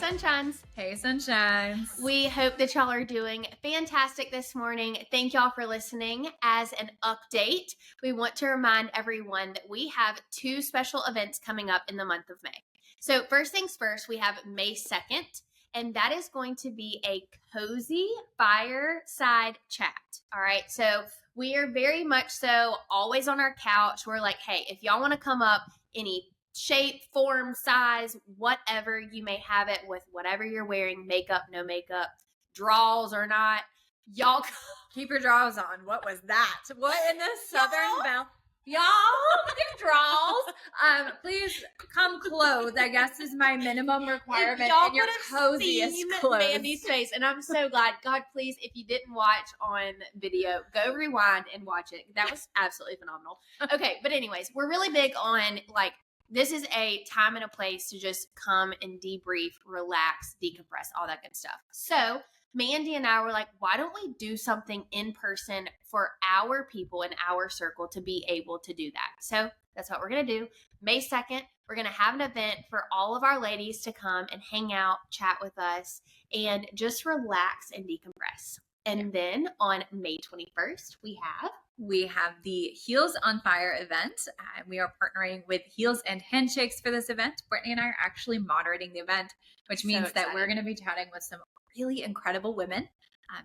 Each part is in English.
Sunshines. Hey, Sunshines. We hope that y'all are doing fantastic this morning. Thank y'all for listening. As an update, we want to remind everyone that we have 2 special events coming up in the month of May. So first things first, we have May 2nd, and that is going to be a cozy fireside chat. All right. So we are very much so always on our couch. We're like, hey, if y'all want to come up any shape, form, size, whatever, you may have it with whatever you're wearing, makeup, no makeup, draws or not. Y'all keep your draws on. What was that? What in the Southern Belle? Y'all, your draws. Please come clothed, I guess, is my minimum requirement. Y'all in your coziest clothes. Mandy's face, and I'm so glad. God, please, if you didn't watch on video, go rewind and watch it. That was absolutely phenomenal. Okay, but anyways, we're really big on this is a time and a place to just come and debrief, relax, decompress, all that good stuff. So Mandy and I were like, why don't we do something in person for our people in our circle to be able to do that? So that's what we're going to do. May 2nd, we're going to have an event for all of our ladies to come and hang out, chat with us, and just relax and decompress. And then on May 21st, we have the Heels on Fire event. We are partnering with Heels and Handshakes for this event. Brittany and I are actually moderating the event, which means that we're going to be chatting with some really incredible women.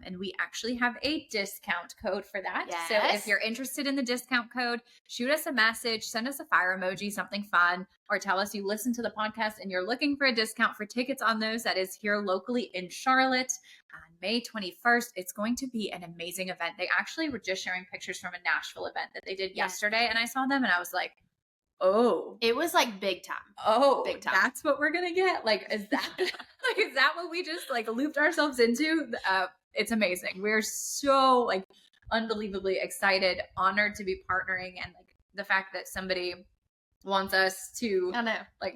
And we actually have a discount code for that. Yes. So if you're interested in the discount code, shoot us a message, send us a fire emoji, something fun, or tell us you listen to the podcast and you're looking for a discount for tickets on those. That is here locally in Charlotte on May 21st. It's going to be an amazing event. They actually were just sharing pictures from a Nashville event that they did yesterday. And I saw them and I was like, oh, it was like big time. Oh, big time. That's what we're going to get. Is that what we just looped ourselves into? It's amazing. We're so unbelievably excited, honored to be partnering, and the fact that somebody wants us to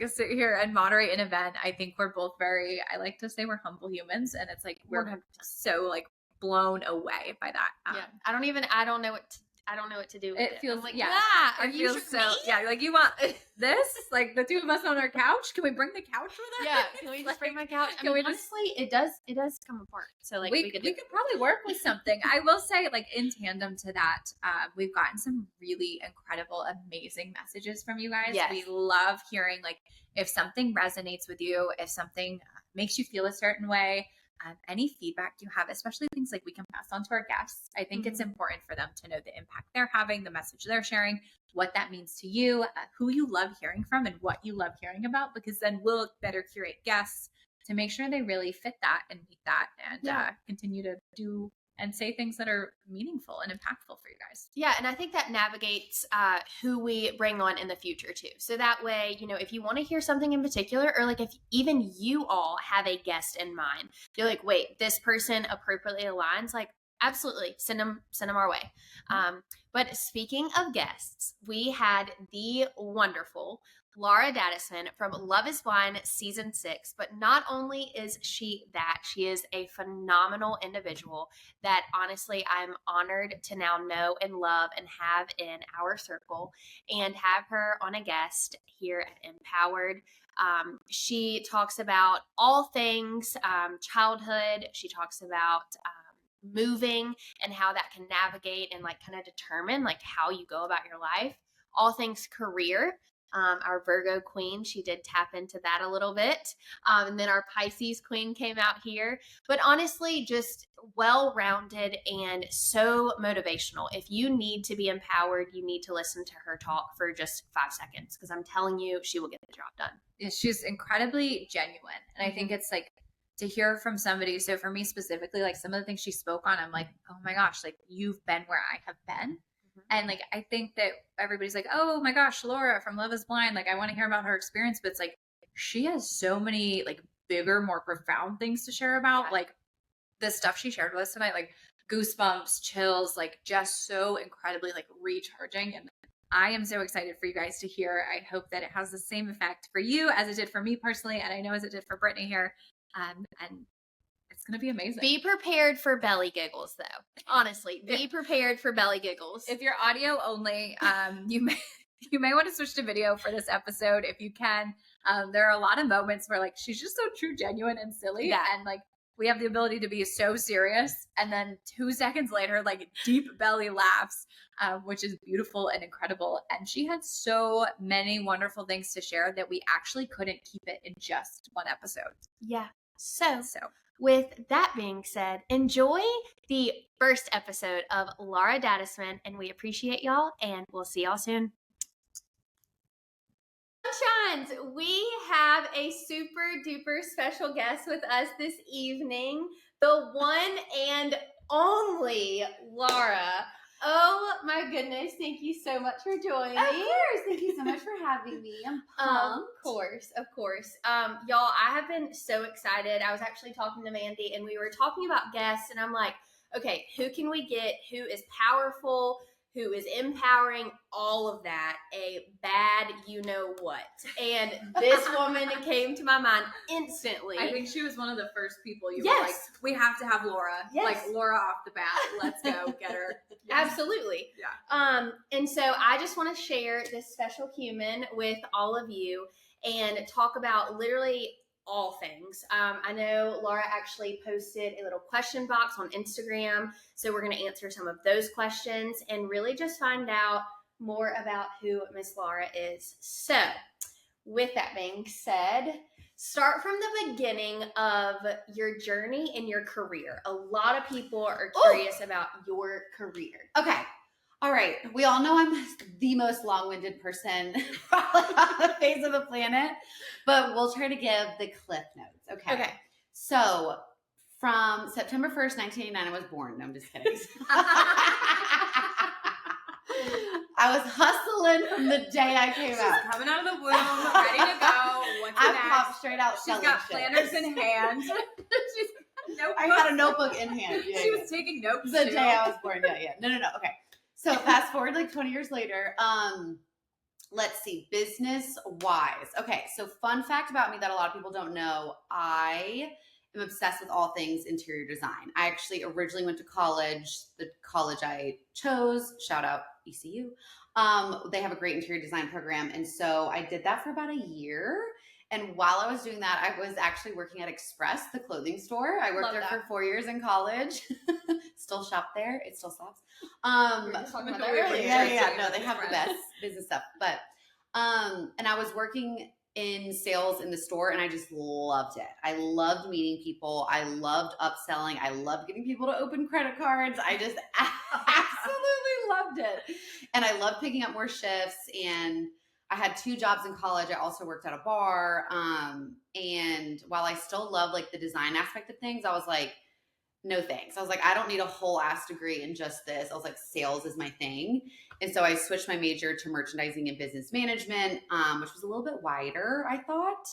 sit here and moderate an event. I think we're both I like to say we're humble humans, and it's we're 100%. So blown away by that. Yeah. I don't know what to do with it. It feels are you feels so you want this? The two of us on our couch? Can we bring the couch with us? Yeah, can we just bring my couch? I mean, honestly, it does come apart. So we could probably work with something. I will say in tandem to that, we've gotten some really incredible, amazing messages from you guys. Yes. We love hearing if something resonates with you, if something makes you feel a certain way. Any feedback you have, especially things we can pass on to our guests. I think it's important for them to know the impact they're having, the message they're sharing, what that means to you, who you love hearing from, and what you love hearing about, because then we'll better curate guests to make sure they really fit that and meet that and continue to do and say things that are meaningful and impactful for you guys. Yeah, and I think that navigates who we bring on in the future too. So that way, if you want to hear something in particular, or if even you all have a guest in mind, you're wait, this person appropriately aligns, absolutely, send them our way. But speaking of guests, we had the wonderful Laura Dadisman from Love is Blind Season 6. But not only is she that, she is a phenomenal individual that honestly I'm honored to now know and love and have in our circle, and have her on a guest here at MPowered. She talks about all things childhood. She talks about moving and how that can navigate and kind of determine how you go about your life. All things career. Our Virgo queen, she did tap into that a little bit. And then our Pisces queen came out here. But honestly, just well-rounded and so motivational. If you need to be empowered, you need to listen to her talk for just 5 seconds, because I'm telling you, she will get the job done. Yeah, she's incredibly genuine. And I think it's to hear from somebody. So for me specifically, some of the things she spoke on, I'm oh my gosh, you've been where I have been. And I think that everybody's oh my gosh, Laura from Love is Blind. I want to hear about her experience, but it's she has so many bigger, more profound things to share about. The stuff she shared with us tonight, goosebumps, chills, just so incredibly recharging. And I am so excited for you guys to hear. I hope that it has the same effect for you as it did for me personally. And I know as it did for Brittany here. And it's going to be amazing. Be prepared for belly giggles, though. Honestly, be prepared for belly giggles. If you're audio only, you may want to switch to video for this episode if you can. There are a lot of moments where like she's just so true, genuine, and silly, and like we have the ability to be so serious, and then 2 seconds later, like deep belly laughs, which is beautiful and incredible. And she had so many wonderful things to share that we actually couldn't keep it in just one episode. Yeah. So with that being said, enjoy the first episode of Laura Dadisman, and we appreciate y'all, and we'll see y'all soon. Sunshines, we have a super duper special guest with us this evening, the one and only Laura. Oh my goodness, thank you so much for joining. Of course, thank you so much for having me. I'm pumped. Of course. Y'all, I have been so excited. I was actually talking to Mandy and we were talking about guests, and I'm like, okay, who can we get who is powerful, who is empowering, all of that, a bad you-know-what. And this woman came to my mind instantly. I think she was one of the first people you were like, we have to have Laura. Yes. Like, Laura off the bat. Let's go get her. Yes. Absolutely. Yeah. And so I just want to share this special human with all of you and talk about literally all things. I know Laura actually posted a little question box on Instagram, so we're going to answer some of those questions and really just find out more about who Miss Laura is. So, with that being said, start from the beginning of your journey in your career. A lot of people are curious about your career. Okay. All right. We all know I'm the most long-winded person probably on the face of the planet, but we'll try to give the cliff notes. Okay. So from September 1st, 1989, I was born. No, I'm just kidding. I was hustling from the day I came out. She's coming out of the womb, ready to go. What's I next? popped straight out. She's got planners in hand. I had a notebook in hand. She was taking notes the day I was born. Yeah. No. Okay. So fast forward like 20 years later. Let's see, business wise. Okay. So fun fact about me that a lot of people don't know. I am obsessed with all things interior design. I actually originally went to college. The college I chose, shout out ECU. They have a great interior design program. And so I did that for about a year. And while I was doing that, I was actually working at Express, the clothing store. I worked there for 4 years in college. Still shop there. It still slaps. We were just talking about that earlier. Yeah. No, they have the best business stuff. But, and I was working in sales in the store, and I just loved it. I loved meeting people. I loved upselling. I loved getting people to open credit cards. I just absolutely loved it. And I loved picking up more shifts. And I had 2 jobs in college. I also worked at a bar. And while I still love like the design aspect of things, I was like, no thanks. I was like, I don't need a whole ass degree in just this. I was like, sales is my thing. And so I switched my major to merchandising and business management, which was a little bit wider, I thought.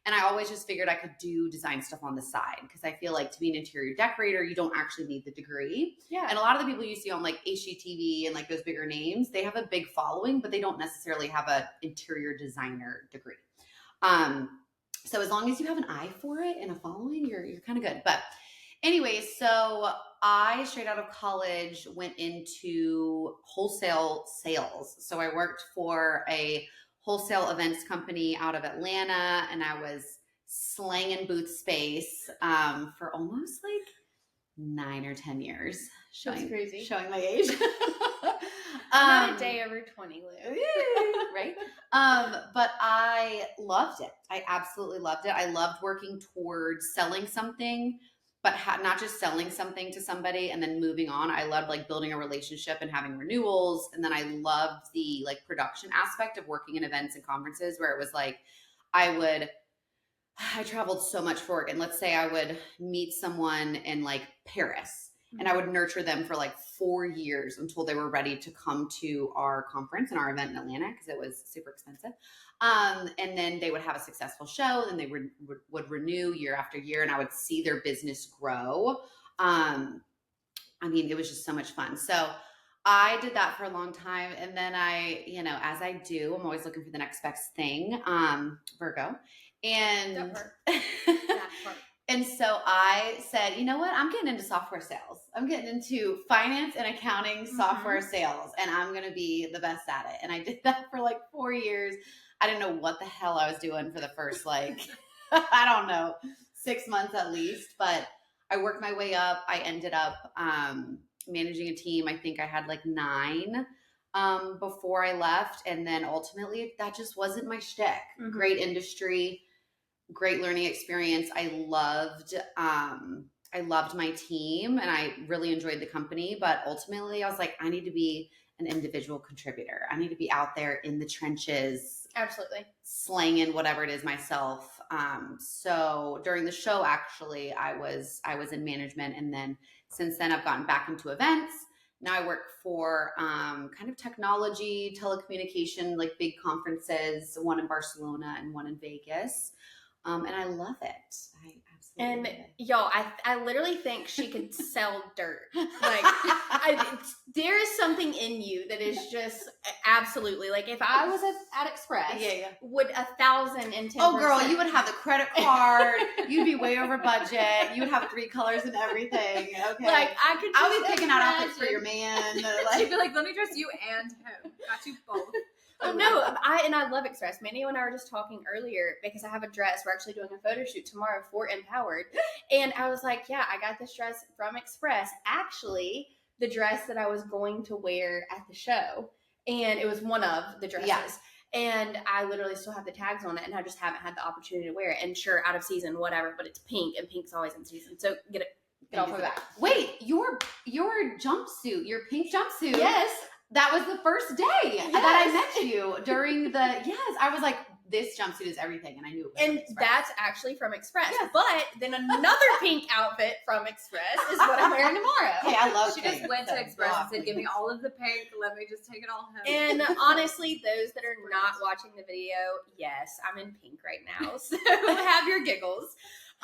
And I always just figured I could do design stuff on the side because I feel like to be an interior decorator, you don't actually need the degree. Yeah. And a lot of the people you see on like HGTV and like those bigger names, they have a big following, but they don't necessarily have an interior designer degree. So as long as you have an eye for it and a following, you're kind of good. But anyway, so I, straight out of college, went into wholesale sales. So I worked for a wholesale events company out of Atlanta, and I was slanging booth space for almost like 9 or 10 years. That's crazy. Showing my age. Not a day over 20, Lou. Right? But I loved it. I absolutely loved it. I loved working towards selling something, but not just selling something to somebody and then moving on. I loved like building a relationship and having renewals. And then I loved the like production aspect of working in events and conferences where it was like, I traveled so much for work. And let's say I would meet someone in like Paris, and I would nurture them for like 4 years until they were ready to come to our conference and our event in Atlanta because it was super expensive. And then they would have a successful show. Then they would renew year after year, and I would see their business grow. I mean, it was just so much fun. So I did that for a long time. And then I, as I do, I'm always looking for the next best thing, Virgo. And And so I said, you know what? I'm getting into software sales. I'm getting into finance and accounting software sales, and I'm going to be the best at it. And I did that for like 4 years. I didn't know what the hell I was doing for the first, like, I don't know, 6 months at least. But I worked my way up. I ended up managing a team. I think I had like 9 before I left. And then ultimately, that just wasn't my shtick. Mm-hmm. Great industry, great learning experience. I loved my team and I really enjoyed the company. But ultimately, I was like, I need to be an individual contributor. I need to be out there in the trenches. Absolutely. Slanging whatever it is myself. So during the show, actually, I was in management. And then since then, I've gotten back into events. Now I work for kind of technology, telecommunication, like big conferences, one in Barcelona and one in Vegas. And I love it. I absolutely love it. Y'all, I literally think she could sell dirt. Like, there is something in you that is just absolutely, like, if I was at Express, would 1,010%. Oh, girl, you would have the credit card. You'd be way over budget. You would have 3 colors and everything. Okay. Like, I'll be picking out outfits for your man. She'd be like, let me dress you and him. Got you both. Oh, no, I love Express. Mandy and I were just talking earlier because I have a dress. We're actually doing a photo shoot tomorrow for MPowered. And I was like, yeah, I got this dress from Express. Actually, the dress that I was going to wear at the show. And it was one of the dresses. Yeah. And I literally still have the tags on it, and I just haven't had the opportunity to wear it. And sure, out of season, whatever, but it's pink, and pink's always in season. So get off my back. Wait, your jumpsuit, your pink jumpsuit. Yes. That was the first day that I met you during I was like, this jumpsuit is everything. And I knew it was and that's actually from Express. Yes. But then another pink outfit from Express is what I'm wearing tomorrow. Hey, I love pink. She just went to Express and said, give me all of the pink. Let me just take it all home. And honestly, those that are not watching the video, yes, I'm in pink right now. So have your giggles.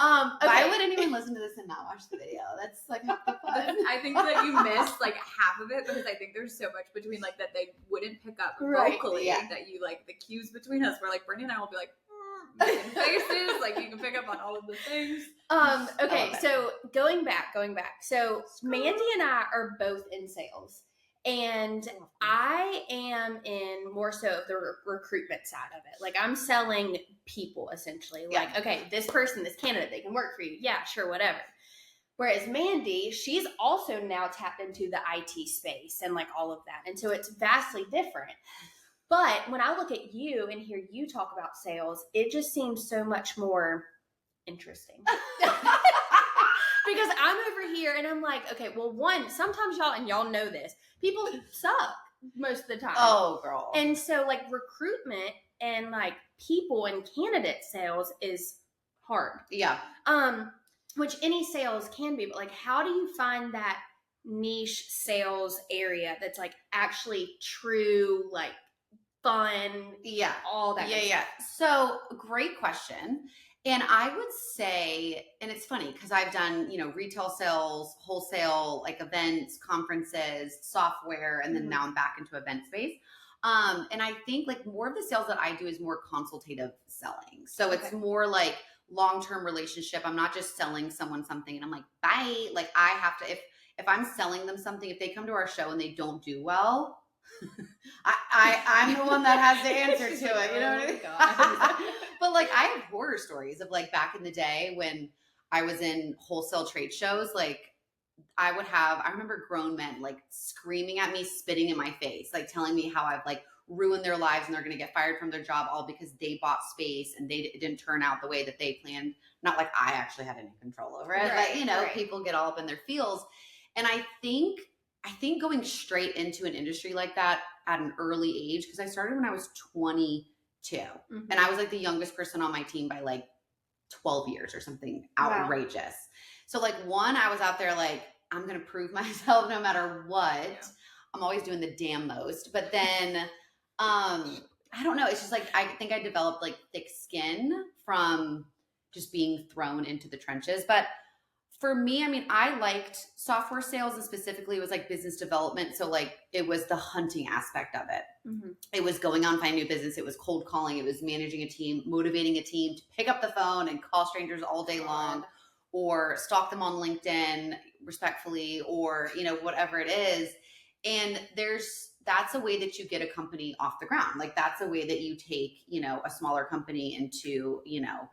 Okay. Why would anyone listen to this and not watch the video? That's like half the fun. I think that you missed like half of it because I think there's so much between like that they wouldn't pick up vocally that you like the cues between us where like Brittany and I will be like making faces, like you can pick up on all of the things. Okay, so going back. So Mandy and I are both in sales. And I am in more so of the recruitment side of it. Like I'm selling people essentially. Like, okay, this person, this candidate, they can work for you. Yeah, sure, whatever. Whereas Mandy, she's also now tapped into the IT space and like all of that. And so it's vastly different. But when I look at you and hear you talk about sales, it just seems so much more interesting. Because I'm over here and I'm like, okay, well, one, sometimes y'all know this. People suck most of the time. Oh, girl. And so like recruitment and like people and candidate sales is hard. Yeah. Which any sales can be, but like how do you find that niche sales area that's like actually true, like fun, all that kind of stuff? So great question. And I would say, and it's funny because I've done, retail sales, wholesale, like events, conferences, software, and then now I'm back into event space. And I think like more of the sales that I do is more consultative selling. So it's more like long-term relationship. I'm not just selling someone something and I'm like, bye. Like I have to, if I'm selling them something, if they come to our show and they don't do well, I'm the one that has to answer to it. You know what I mean? But like I have horror stories of like back in the day when I was in wholesale trade shows, like I remember grown men like screaming at me, spitting in my face, like telling me how I've like ruined their lives and they're going to get fired from their job all because they bought space and it didn't turn out the way that they planned. Not like I actually had any control over it. But people get all up in their feels. And I think going straight into an industry like that at an early age, because I started when I was 22 and I was like the youngest person on my team by like 12 years or something outrageous. Wow. So like I was out there like, I'm going to prove myself no matter what. Yeah. I'm always doing the damn most. But then, I don't know. It's just like, I think I developed like thick skin from just being thrown into the trenches. But for me, I mean, I liked software sales and specifically it was like business development. So like it was the hunting aspect of it. Mm-hmm. It was going on, finding new business. It was cold calling. It was managing a team, motivating a team to pick up the phone and call strangers all day long or stalk them on LinkedIn respectfully or, whatever it is. And that's a way that you get a company off the ground. Like that's a way that you take, you know, a smaller company into, you know,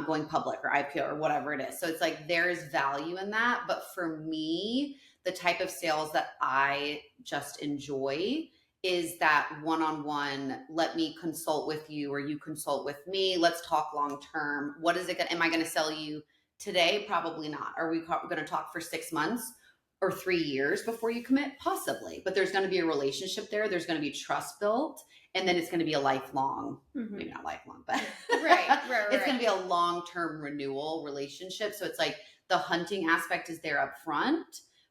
going public or IPO or whatever it is. So it's like, there's value in that. But for me, the type of sales that I just enjoy is that one-on-one, let me consult with you or you consult with me. Let's talk long-term. What is it? Am I going to sell you today? Probably not. Are we going to talk for 6 months or 3 years before you commit? Possibly. But there's going to be a relationship there. There's going to be trust built. And then it's going to be a lifelong, maybe not lifelong, but it's going to be a long-term renewal relationship. So it's like the hunting aspect is there up front,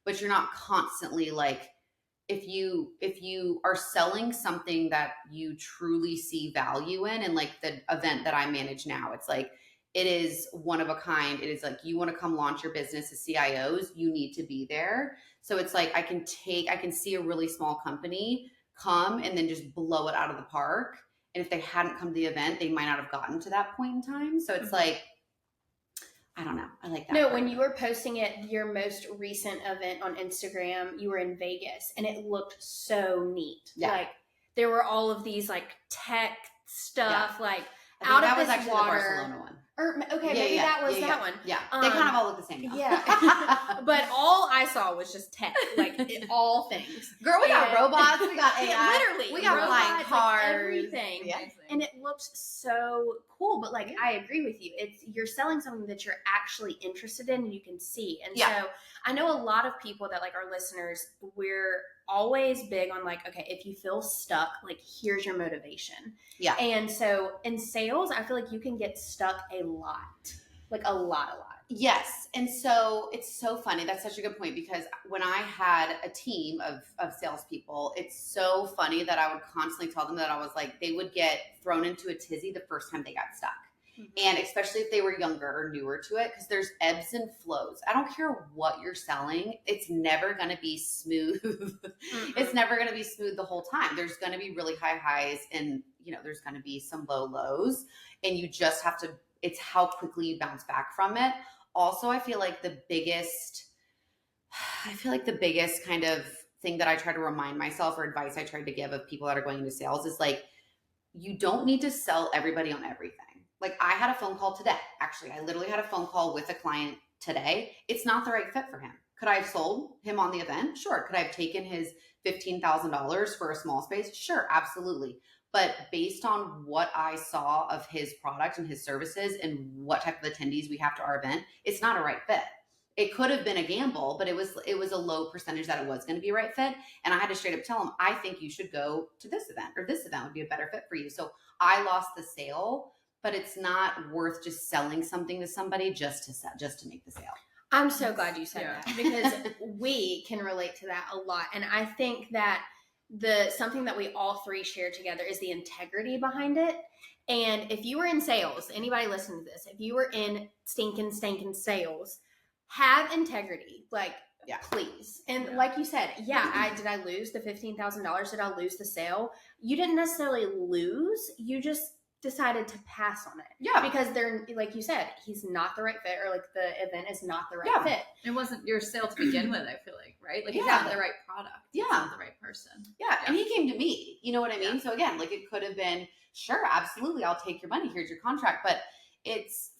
but you're not constantly like, if you are selling something that you truly see value in, and like the event that I manage now, it's like, it is one of a kind. It is like, you want to come launch your business as CIOs, you need to be there. So it's like, I can see a really small company come and then just blow it out of the park. And if they hadn't come to the event, they might not have gotten to that point in time. So it's like, I don't know. I like that. No, when you were posting it, your most recent event on Instagram, you were in Vegas and it looked so neat. Yeah. Like there were all of these like tech stuff, like out of this water. That was actually the Barcelona one. Or maybe that was that one. Yeah, they kind of all look the same. Now. Yeah, but all I saw was just tech, like all things. Girl, we got robots, we got AI, literally, we got flying cars, like everything. Yeah. And it looked so cool. But like, I agree with you. You're selling something that you're actually interested in and you can see. And so I know a lot of people that like our listeners, we're always big on like, okay, if you feel stuck, like here's your motivation. Yeah. And so in sales, I feel like you can get stuck a lot. Yes. And so it's so funny. That's such a good point, because when I had a team of salespeople, it's so funny that I would constantly tell them that I was like, they would get thrown into a tizzy the first time they got stuck. And especially if they were younger or newer to it, because there's ebbs and flows. I don't care what you're selling. It's never going to be smooth. It's never going to be smooth the whole time. There's going to be really high highs and, you know, there's going to be some low lows, and you just have to, it's how quickly you bounce back from it. Also, I feel like the biggest kind of thing that I try to remind myself, or advice I try to give of people that are going into sales, is like, you don't need to sell everybody on everything. Like I had a phone call today. Actually, I literally had a phone call with a client today. It's not the right fit for him. Could I have sold him on the event? Sure. Could I have taken his $15,000 for a small space? Sure, absolutely. But based on what I saw of his product and his services and what type of attendees we have to our event, it's not a right fit. It could have been a gamble, but it was a low percentage that it was going to be a right fit. And I had to straight up tell him, I think you should go to this event, or this event would be a better fit for you. So I lost the sale, but it's not worth just selling something to somebody just to make the sale. I'm so glad you said that, because we can relate to that a lot. And I think that something that we all three share together is the integrity behind it. And if you were in sales, anybody listening to this, if you were in stinking sales, have integrity, like, please. And like you said, did I lose the $15,000? Did I lose the sale? You didn't necessarily lose. You just decided to pass on it. Yeah. Because they're, like you said, he's not the right fit, or like the event is not the right fit. It wasn't your sale to begin with, I feel like, right? Like he's not the right product. He's not the right person. Yeah. And he came to me, you know what I mean? So again, like it could have been, sure, absolutely, I'll take your money. Here's your contract. But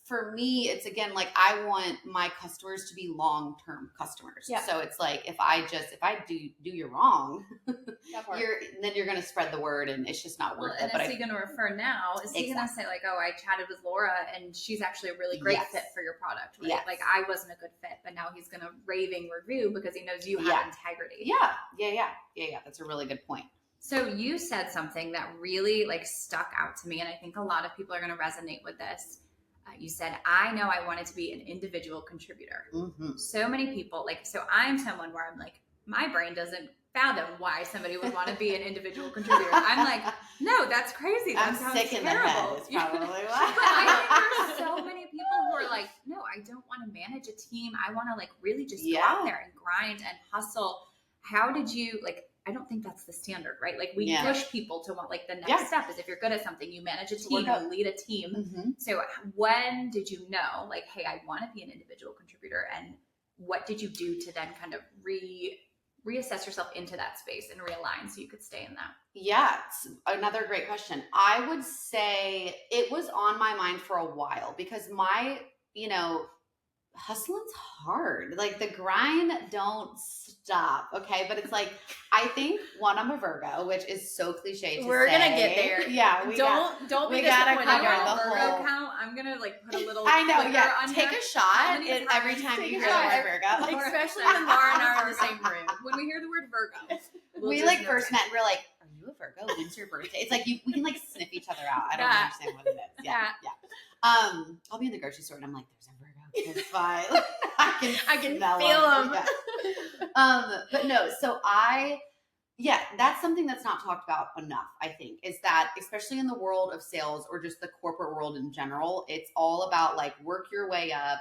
for me, it's again, like I want my customers to be long-term customers. Yeah. So it's like, if I do you wrong, you're going to spread the word, and it's just not worth it. And is he going to refer now? Is he going to say like, oh, I chatted with Laura and she's actually a really great fit for your product, right? Yes. Like I wasn't a good fit, but now he's going to raving review because he knows you have integrity. Yeah. That's a really good point. So you said something that really like stuck out to me, and I think a lot of people are going to resonate with this. You said, I know I wanted to be an individual contributor. Mm-hmm. So many people, so I'm someone where I'm like, my brain doesn't fathom why somebody would want to be an individual contributor. I'm like, no, that's crazy. That sounds sick terrible. In the head is probably why. But I think there's so many people who are like, no, I don't want to manage a team. I want to like really just go out there and grind and hustle. How did you I don't think that's the standard, right? Like we push people to want the next step is if you're good at something, you manage a team, you lead a team. Mm-hmm. So when did you know hey, I want to be an individual contributor, and what did you do to then kind of reassess yourself into that space and realign so you could stay in that? Yeah, it's another great question. I would say it was on my mind for a while because hustling's hard. Like the grind don't stop. Okay. But it's like, I think I'm a Virgo, which is so cliche to We're say. gonna get there. Yeah. Don't be we gotta disappointed. cover I the want Virgo whole count. I'm gonna like put a little. I know. clicker Yeah. on Take here. a shot many every times? time Take you a hear the shot. word Virgo. Especially when Laura and I are in the same room. When we hear the word Virgo, We like first met and we're like, are you a Virgo? When's your birthday? It's like we can like sniff each other out. I don't understand what it is. Yeah. I'll be in the grocery store and I'm like, there's a Virgo. It's fine. I can feel them. Yeah. But no, so that's something that's not talked about enough, I think, is that especially in the world of sales or just the corporate world in general, it's all about like work your way up,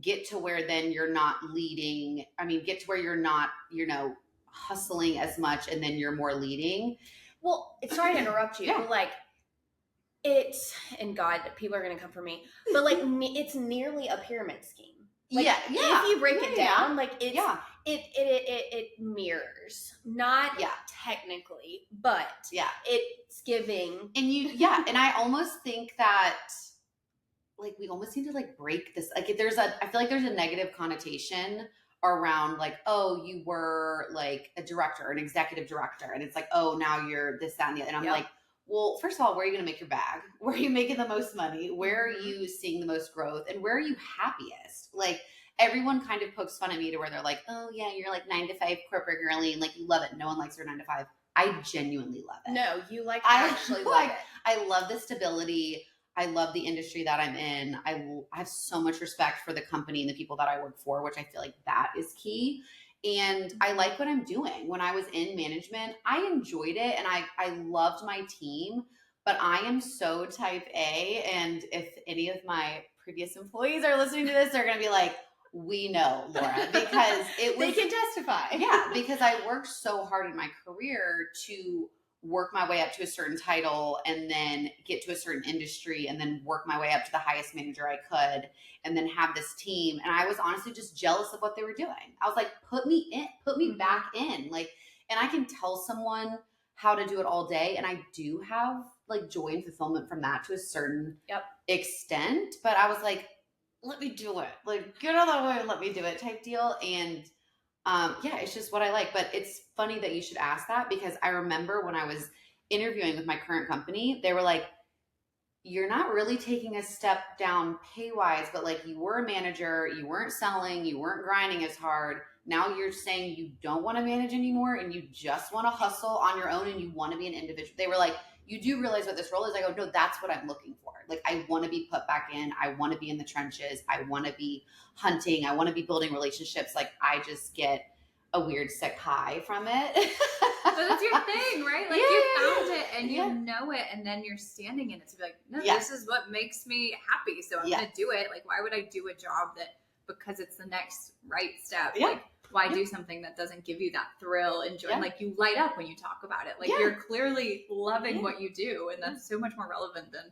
get to where then you're not leading. I mean, get to where you're not, hustling as much and then you're more leading. Well, sorry to interrupt you, but like and God, people are going to come for me, but like it's nearly a pyramid scheme. Like, if you break it down, like it mirrors, not technically, but it's giving. And and I almost think that like we almost need to like break this. Like I feel like there's a negative connotation around like, oh, you were like a director, an executive director, and it's like, oh, now you're this, that, and the other. And I'm like, well, first of all, where are you going to make your bag? Where are you making the most money? Where are you seeing the most growth? And where are you happiest? Like everyone kind of pokes fun at me to where they're like, oh yeah, you're like 9-to-5 corporate girly and like you love it. No one likes their 9-to-5. I genuinely love it. No, you actually love it. I love the stability. I love the industry that I'm in. I have so much respect for the company and the people that I work for, which I feel like that is key. And I like what I'm doing. When I was in management, I enjoyed it and I loved my team, but I am so type A. And if any of my previous employees are listening to this, they're going to be like, we know, Laura, because they can testify. Yeah, because I worked so hard in my career to work my way up to a certain title and then get to a certain industry and then work my way up to the highest manager I could and then have this team. And I was honestly just jealous of what they were doing. I was like, put me back in. Like, and I can tell someone how to do it all day. And I do have like joy and fulfillment from that to a certain extent. But I was like, let me do it. Like, get out of the way and let me do it type deal. And it's just what I like. But it's funny that you should ask that because I remember when I was interviewing with my current company, they were like, you're not really taking a step down pay-wise, but like you were a manager, you weren't selling, you weren't grinding as hard. Now you're saying you don't want to manage anymore and you just want to hustle on your own and you want to be an individual. They were like, you do realize what this role is? I go, no, that's what I'm looking for. Like, I want to be put back in. I want to be in the trenches. I want to be hunting. I want to be building relationships. Like, I just get a weird sick high from it. But that's your thing, right? Like you found it and you know it, and then you're standing in it to be like, no, this is what makes me happy. So I'm going to do it. Like, why would I do a job that because it's the next right step? Like, why do something that doesn't give you that thrill and joy? Like, you light up when you talk about it. Like, you're clearly loving what you do, and that's so much more relevant than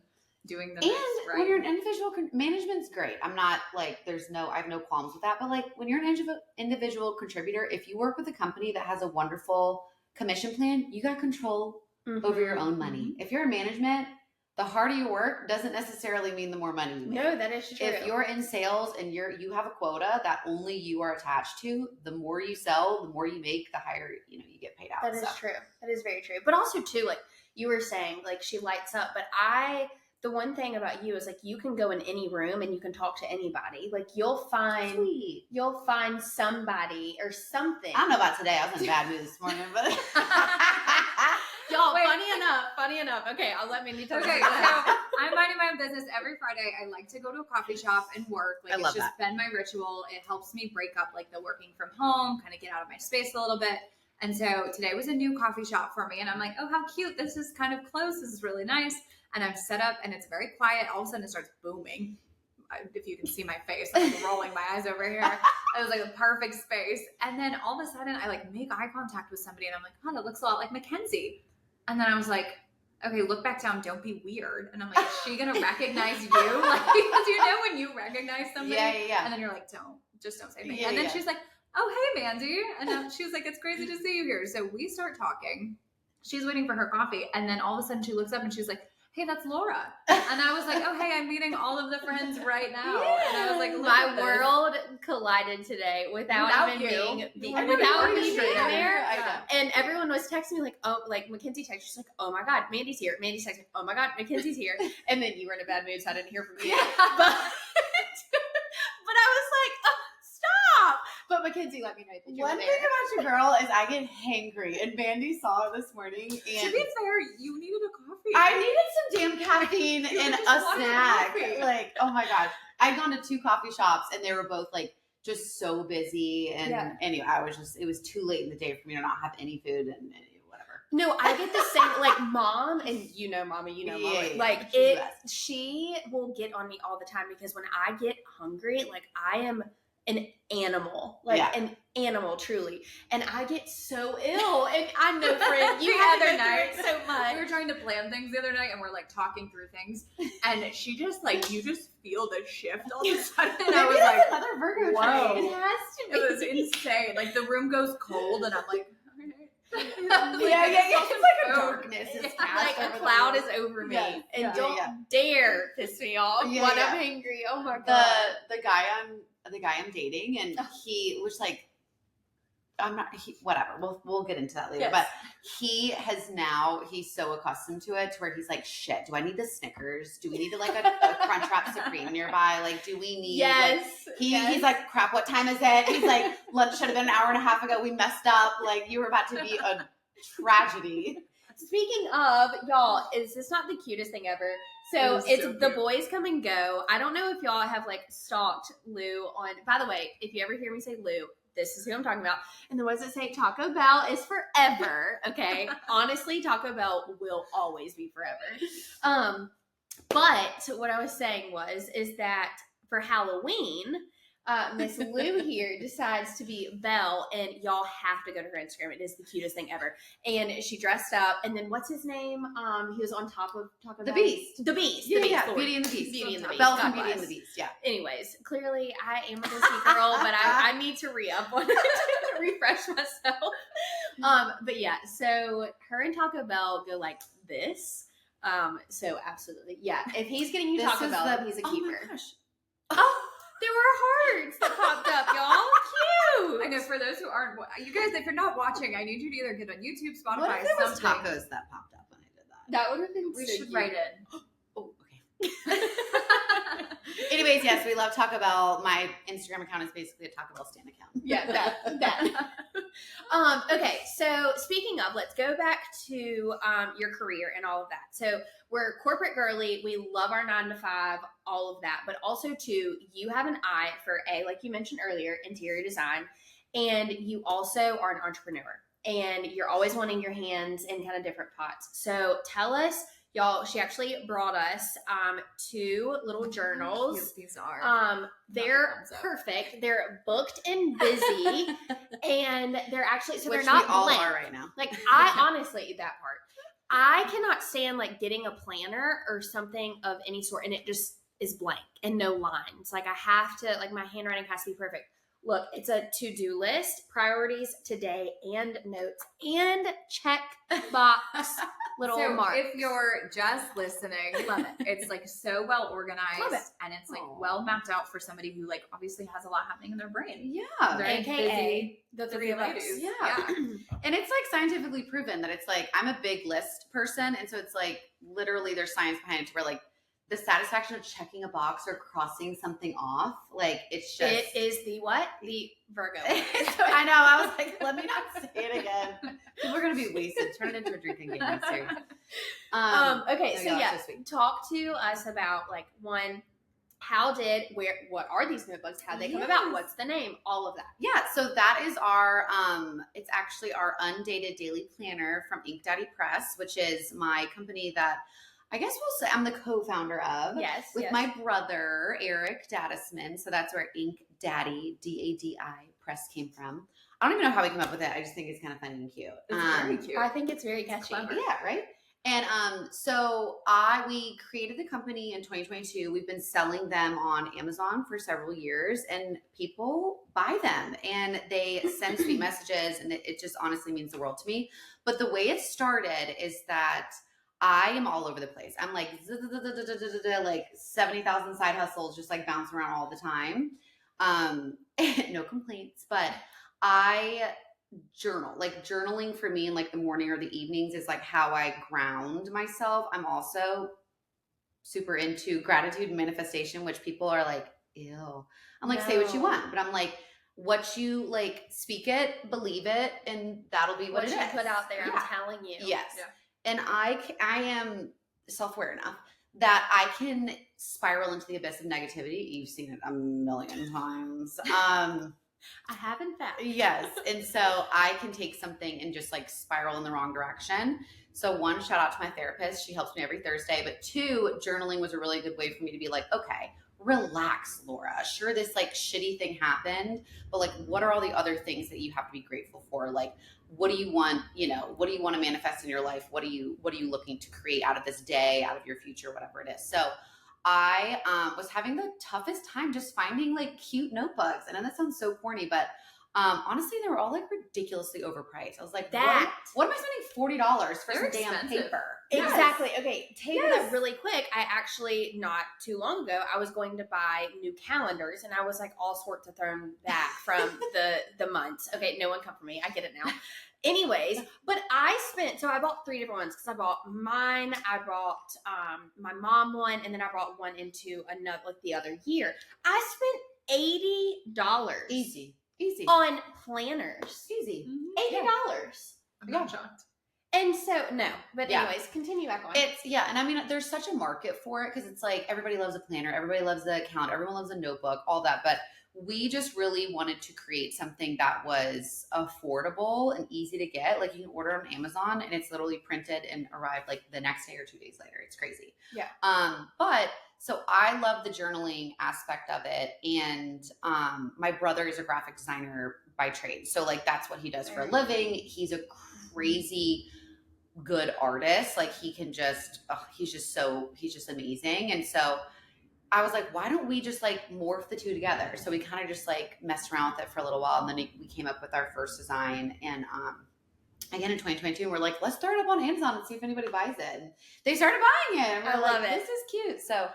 doing the next right. When you're an individual, management's great. I'm not like, I have no qualms with that. But like, when you're an individual contributor, if you work with a company that has a wonderful commission plan, you got control over your own money. If you're in management, the harder you work doesn't necessarily mean the more money you make. No, that is true. If you're in sales and you have a quota that only you are attached to, the more you sell, the more you make, the higher you get paid out. That is true. That is very true. But also too, like you were saying, like she lights up. But the one thing about you is like you can go in any room and you can talk to anybody. Like you'll find somebody or something. I don't know about today. I was in a bad mood this morning, but y'all, funny enough. Okay, I'll let Mindy tell you. Okay, so I'm minding my own business every Friday. I like to go to a coffee shop and work. Like, it's just been my ritual. It helps me break up like the working from home, kind of get out of my space a little bit. And so today was a new coffee shop for me. And I'm like, oh, how cute. This is kind of close. This is really nice. And I'm set up and it's very quiet. All of a sudden it starts booming. If you can see my face, I'm like rolling my eyes over here. It was like a perfect space. And then all of a sudden I like make eye contact with somebody and I'm like, oh, that looks a lot like Mackenzie. And then I was like, okay, look back down. Don't be weird. And I'm like, is she going to recognize you? Like, because when you recognize somebody and then you're like, don't say anything. And then she's like, oh, hey, Mandy. And she was like, it's crazy to see you here. So we start talking. She's waiting for her coffee. And then all of a sudden she looks up and she's like, hey, that's Laura. And I was like, oh, hey, I'm meeting all of the friends right now. Yeah. And I was like, look My at this. world collided today without Without even you. without me being Yeah. there. I know. And everyone was texting me like, oh, like Mackenzie texted, she's like, oh my God, Mandy's here. Mandy's texting, oh my God, Mackenzie's here. And then you were in a bad mood, so I didn't hear from you. But I was like, oh, stop. But Mackenzie let me know that you One were thing there. about your girl is I get hangry, and Mandy saw it this morning, To and be fair, you needed a coffee. I needed some damn caffeine You and just a wanted snack. coffee. Like, oh my gosh, I'd gone to 2 coffee shops, and they were both like just so busy. And Yeah. anyway, it was too late in the day for me to not have any food and whatever. No, I get the same, like mom, and you know mama, Yeah, like she's the best. she will get on me all the time because when I get hungry, like I am an animal, like Yeah. an animal truly, and I get so ill, and I know, friend, you The had to other go through night, it so much. we were trying to plan things the other night and we're like talking through things. And she just like, you just feel the shift all of a sudden. And I Maybe was that's like, another Virgo whoa. trait. It has to be. it was insane. Like the room goes cold and I'm like, Yeah, it's like a darkness is Yeah, cast Like over a the cloud room. is over me, Yes, and yeah, don't yeah. dare piss me off Yeah, when yeah. I'm angry. Oh my god. the guy I'm dating, and he was like, whatever. We'll get into that later. Yes. But he's so accustomed to it to where he's like, shit, do I need the Snickers? Do we need like a Crunchwrap Supreme nearby? Like, do we need Yes. like, he's like, crap, what time is it? He's like, lunch should have been an hour and a half ago. We messed up. Like, you were about to be a tragedy. Speaking of, y'all, is this not the cutest thing ever? It So was it's so The cute. Boys Come and Go. I don't know if y'all have like stalked Lou on. By the way, if you ever hear me say Lou, this is who I'm talking about. And the ones that say Taco Bell is forever. Okay, honestly, Taco Bell will always be forever. But what I was saying is that for Halloween, Miss Lou here decides to be Belle, and y'all have to go to her Instagram. It is the cutest thing ever. And she dressed up, and then what's his name? He was on top of Taco Bell. The Beast. The Beast. Yeah, the Beast. yeah, Lord. Beauty and the Beast. Beauty and the Beast. Belle God from Beauty bless. and the Beast. Yeah. Anyways, clearly I am a Disney girl, but I need to re-up on it to refresh myself. But yeah, so her and Taco Bell go like this. So absolutely, yeah. If he's getting you This Taco is Bell, he's a oh my keeper. gosh. Oh, there were hearts that popped up, y'all. Cute. I know for those who aren't, you guys, if you're not watching, I need you to either get on YouTube, Spotify, What if it was something. tacos that popped up when I did that? That would have been We so should cute. write it. Oh, okay. Anyways, yes, we love Taco Bell. My Instagram account is basically a Taco Bell stan account. Yeah, that. Okay, so speaking of, let's go back to your career and all of that. So we're corporate girly. We love our 9 to 5, all of that. But also, too, you have an eye for like you mentioned earlier, interior design. And you also are an entrepreneur. And you're always wanting your hands in kind of different pots. So tell us, y'all, she actually brought us 2 little journals. Cute these are. They're thumbs up. perfect. They're booked and busy, and they're actually so Which they're not we all blank. are right now. Like I honestly, that part, I cannot stand like getting a planner or something of any sort, and it just is blank and no lines. Like I have to, like my handwriting has to be perfect. Look, it's a to-do list, priorities today, and notes, and check box little So marks. if you're just listening, Love it. It's like so well organized, Love it. and it's like Aw. well mapped out for somebody who like obviously has a lot happening in their brain. Yeah. Very AKA the busy 3 of us. ladies. Yeah. And it's like scientifically proven that it's like, I'm a big list person. And so it's like literally there's science behind it to where like the satisfaction of checking a box or crossing something off, like it's just. It is the what? The Virgo. So I know. I was like, let me not say it again. People are going to be wasted. Turn it into a drinking game. I'm serious. Okay, no, so y'all, yeah, it's so sweet. talk to us about like what are these notebooks? How'd they come about? Yes. What's the name? All of that. Yeah, so that is our it's actually our undated daily planner from Dadi Press, which is my company that I guess we'll say I'm the co-founder of. Yes. With my brother, Eric Dadisman. So that's where Dadi, Dadi Press came from. I don't even know how we came up with it. I just think it's kind of funny and cute. It's very cute. I think it's very catchy. clever. Yeah, right? And so we created the company in 2022. We've been selling them on Amazon for several years, and people buy them and they send sweet messages, and it just honestly means the world to me. But the way it started is that I am all over the place. I'm like 70,000 side hustles, just like bouncing around all the time. No complaints, but I journal. Like journaling for me in like the morning or the evenings is like how I ground myself. I'm also super into gratitude and manifestation, which people are like, ew. I'm like, say what you want, but I'm like, what you like, speak it, believe it, and that'll be what it you is. put out there. I'm telling you. Yes. Yeah. And I am self-aware enough that I can spiral into the abyss of negativity. You've seen it a million times. I have, in fact. Yes. And so I can take something and just like spiral in the wrong direction. So one, shout out to my therapist. She helps me every Thursday. But two, journaling was a really good way for me to be like, okay, relax, Laura. Sure, this like shitty thing happened, but like, what are all the other things that you have to be grateful for? Like, what do you want, what do you want to manifest in your life? What are you looking to create out of this day, out of your future, whatever it is? So I was having the toughest time just finding like cute notebooks. And I know that sounds so corny, but honestly, they were all like ridiculously overpriced. I was like, what am I spending $40 for some damn paper? Exactly. Okay, take Yes. that really quick. I actually, not too long ago, I was going to buy new calendars, and I was like all sorts of thrown back from the months. Okay, no one come for me. I get it now. Anyways, but I bought 3 different ones because I bought mine, I bought my mom one, and then I brought one into another, like the other year. I spent $80. Easy. On planners. Easy. $80. I'm not shocked. And so, no. But anyways, continue back on. And I mean, there's such a market for it because it's like everybody loves a planner, everybody loves the calendar, everyone loves a notebook, all that. But we just really wanted to create something that was affordable and easy to get. Like you can order on Amazon and it's literally printed and arrived like the next day or 2 days later. It's crazy. Yeah. But so I love the journaling aspect of it. And my brother is a graphic designer by trade. So like that's what he does for a living. He's a crazy good artist. Like he can just, he's just amazing. And so I was like, why don't we just like morph the two together? So we kind of just like messed around with it for a little while. And then we came up with our first design. And again in 2022, we're like, let's throw it up on Amazon and see if anybody buys it. And they started buying it. And we're love it. This is cute. So,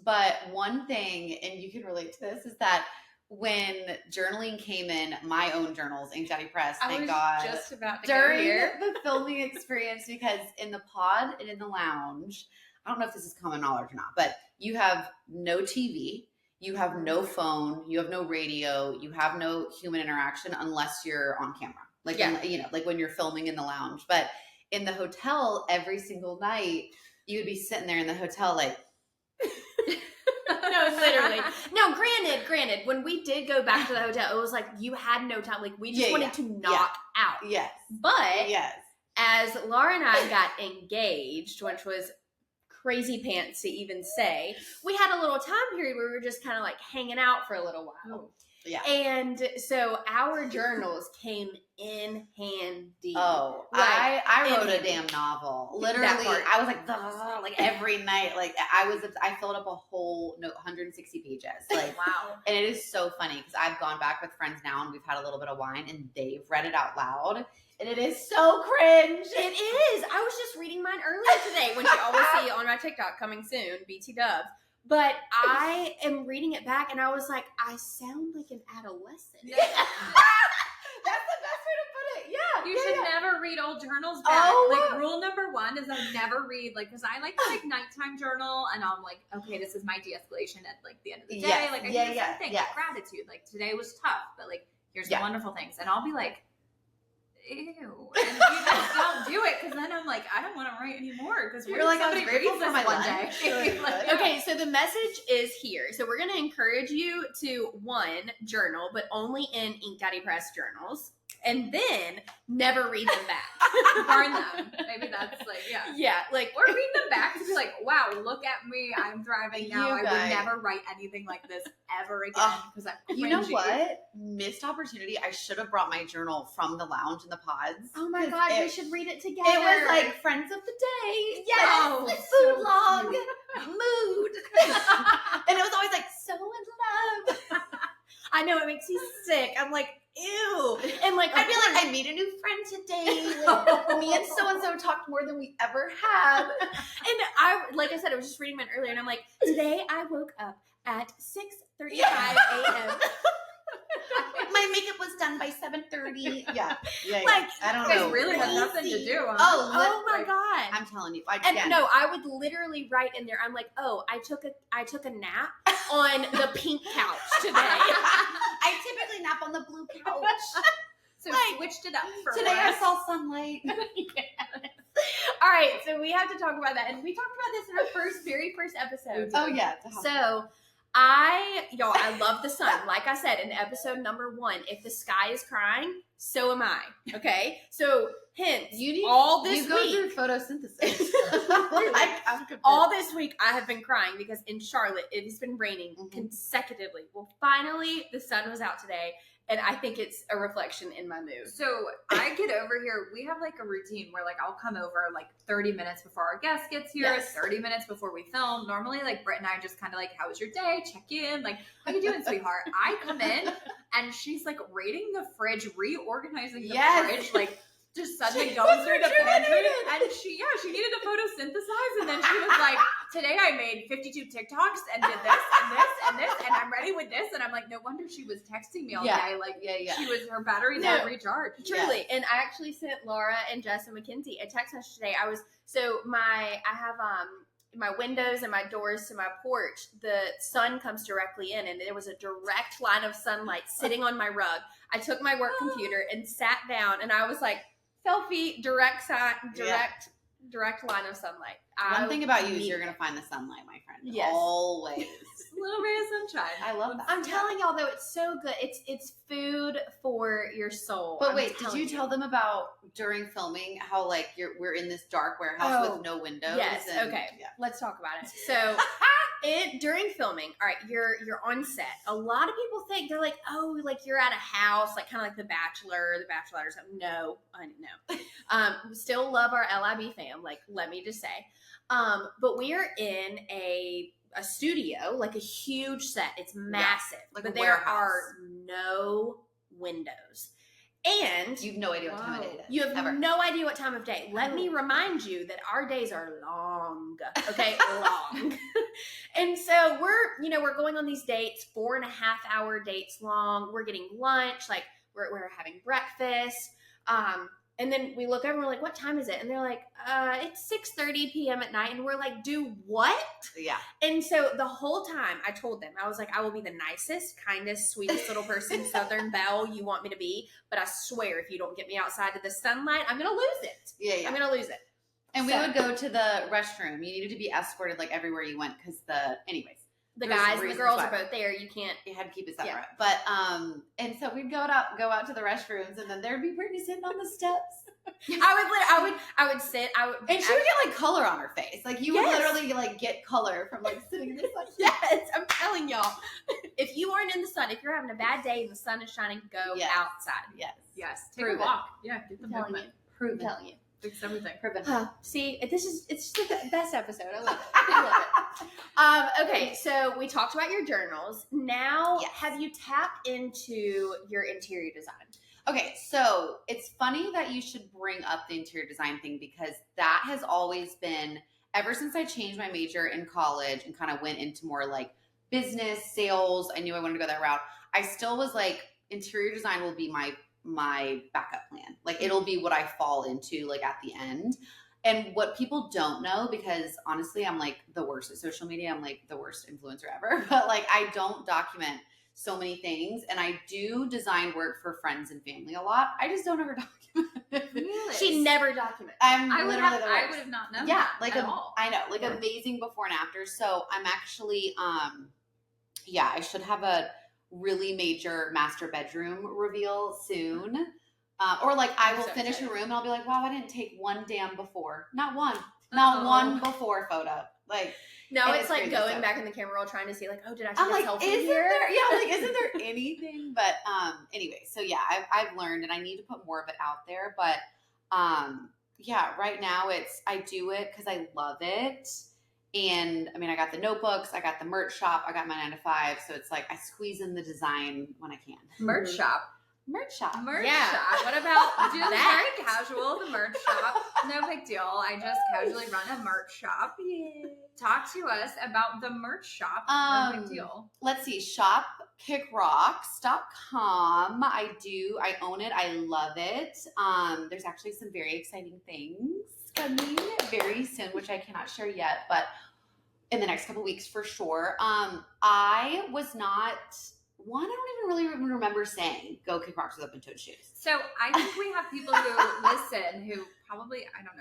but one thing, and you can relate to this, is that when journaling came in, my own journals, Dadi Press, thank God, just about to during go here. the filming experience, because in the pod and in the lounge, I don't know if this is common knowledge or not, but you have no TV, you have no phone, you have no radio, you have no human interaction unless you're on camera. Like, like when you're filming in the lounge. But in the hotel, every single night, you would be sitting there in the hotel like, No, literally. No, granted, when we did go back to the hotel, it was like you had no time. Like we just wanted to knock out. Yes. But yes. as Laura and I got engaged, which was crazy pants to even say, we had a little time period where we were just kind of like hanging out for a little while. Yeah. And so our journals came in handy. Oh, like, I wrote a damn novel. Literally, I was like every night. Like I filled up a whole 160 pages. Like wow. And it is so funny because I've gone back with friends now and we've had a little bit of wine and they've read it out loud. And it is so cringe. It is. I was just reading mine earlier today, which you always see on my TikTok coming soon, BT Dubs. But I am reading it back and I was like, I sound like an adolescent. Yeah. That's the best way to put it. Yeah. You should never read old journals back. Like rule number 1 is I never read, like, because I like to like nighttime journal and I'm like, okay, this is my de-escalation at like the end of the day. Yes. Like I do the same thing, like gratitude. Like today was tough, but like here's the wonderful things. And I'll be like, ew. And you just don't do it because then I'm like, I don't want to write anymore because you're like, I was ready for my one life. day. Like, okay, so the message is here. So we're going to encourage you to, 1, journal, but only in Dadi Press journals, and then never read them back. Burn them. Maybe that's like, yeah, like or read them back to like, wow, look at me. I'm thriving now. I would never write anything like this ever again because I'm cringy. You know what? Missed opportunity. I should have brought my journal from the lounge in the pods. Oh my God, we should read it together. It was like friends of the day. Yes. Food log. Mood. And it was always like, so in love. I know, it makes me sick. I'm like, ew. And like, I'd be like, I made a new friend today. Me and so-and-so talked more than we ever had. And like I said, I was just reading mine earlier and I'm like, today I woke up at 6:35 a.m. My makeup was done by 7:30. Yeah. Like, I don't you know. guys really have nothing to do. Huh? Oh my God. I'm telling you. No, I would literally write in there. I'm like, oh, I took a nap on the pink couch today. I typically nap on the blue couch. So switched it up for today. us. I saw sunlight. All right, so we have to talk about that, and we talked about this in our very first episode. Oh yeah. So I love the sun. Like I said in episode number 1, if the sky is crying, so am I. Okay, so hence you go through photosynthesis. All this week I have been crying because in Charlotte it has been raining consecutively. Well, finally the sun was out today. And I think it's a reflection in my mood. So I get over here. We have like a routine where like I'll come over like 30 minutes before our guest gets here, 30 minutes before we film. Normally like Britt and I just kind of like, how was your day? Check in. Like, how you doing, sweetheart? I come in and she's like raiding the fridge, reorganizing the fridge, like just suddenly going through the pantry. And she needed to photosynthesize. And then she was like, today I made 52 TikToks and did this and this and this, and I'm ready with this. And I'm like, no wonder she was texting me all day. Like, her batteries not recharged. Truly. Yeah. And I actually sent Laura and Jess and Mackenzie a text message today. I have my windows and my doors to my porch, the sun comes directly in, and there was a direct line of sunlight sitting on my rug. I took my work computer and sat down, and I was like, selfie, direct line of sunlight. One thing about you is you're going to find the sunlight, my friend. Yes. Always. A little ray of sunshine. I love that. I'm telling y'all, though, it's so good. It's food for your soul. But wait, did you tell them about during filming how like we're in this dark warehouse with no windows? Yes. Okay. Yeah. Let's talk about it. So during filming, all right, you're on set. A lot of people think they're like, oh, like you're at a house, like kind of like The Bachelor, The Bachelor or something. No, I know. Still love our LIB fam. Like, let me just say, but we are in a studio, like a huge set. It's massive, but there are no windows. And you have no idea what time of day it is. You have no idea what time of day. Let me remind you that our days are long. Okay, long. And so we're going on these dates, 4.5-hour dates long. We're getting lunch, like we're having breakfast. And then we look over and we're like, what time is it? And they're like, it's 6:30 p.m. at night. And we're like, do what? Yeah. And so the whole time I told them, I was like, I will be the nicest, kindest, sweetest little person, Southern Belle you want me to be. But I swear, if you don't get me outside of the sunlight, I'm going to lose it. Yeah. I'm going to lose it. And we would go to the restroom. You needed to be escorted like everywhere you went because the guys and the girls are both there. You had to keep it separate. Yeah. But and so we'd go out to the restrooms, and then there'd be Brittany sitting on the steps. I would sit. And she would get like color on her face. Like you would literally like get color from like sitting in the sun. Yes, I'm telling y'all. If you aren't in the sun, if you're having a bad day and the sun is shining, go outside. Yes. Take a walk. Yeah, get the movement. I'm telling you. Fix everything. See, it's just the best episode. I love it. Okay, so we talked about your journals. Now, have you tapped into your interior design? Okay, so it's funny that you should bring up the interior design thing because that has always been, ever since I changed my major in college and kind of went into more like business, sales, I knew I wanted to go that route. I still was like, interior design will be my backup plan. Like it'll be what I fall into like at the end. And what people don't know, because honestly, I'm like the worst at social media. I'm like the worst influencer ever, but like I don't document so many things. And I do design work for friends and family a lot. I just don't ever document it. Really? She never documented. I would have not known. Yeah, that like at all. I know, like amazing before and after. So I'm actually, I should have a really major master bedroom reveal soon. Or like I will finish a room and I'll be like, wow, I didn't take one damn before. Not one. Not one before photo. Like, now and it's like crazy going stuff. back in the camera roll trying to see like, oh, did I I'm take like, a selfie here? isn't there anything? But anyway, so yeah, I've learned, and I need to put more of it out there. But yeah, right now I do it because I love it. And I mean, I got the notebooks, I got the merch shop, I got my 9 to 5. So it's like I squeeze in the design when I can. Merch shop. Merch shop. Merch Yeah. shop. What about do that? very casual, the merch shop. No big deal. I just casually run a merch shop. Yeah. Talk to us about the merch shop. No big deal. Let's see, shopkickrocks.com. I own it. I love it. There's actually some very exciting things coming very soon, which I cannot share yet, but in the next couple weeks for sure. I was not one, I don't even really remember saying go kick rocks with open-toed shoes. So I think we have people who listen who probably, I don't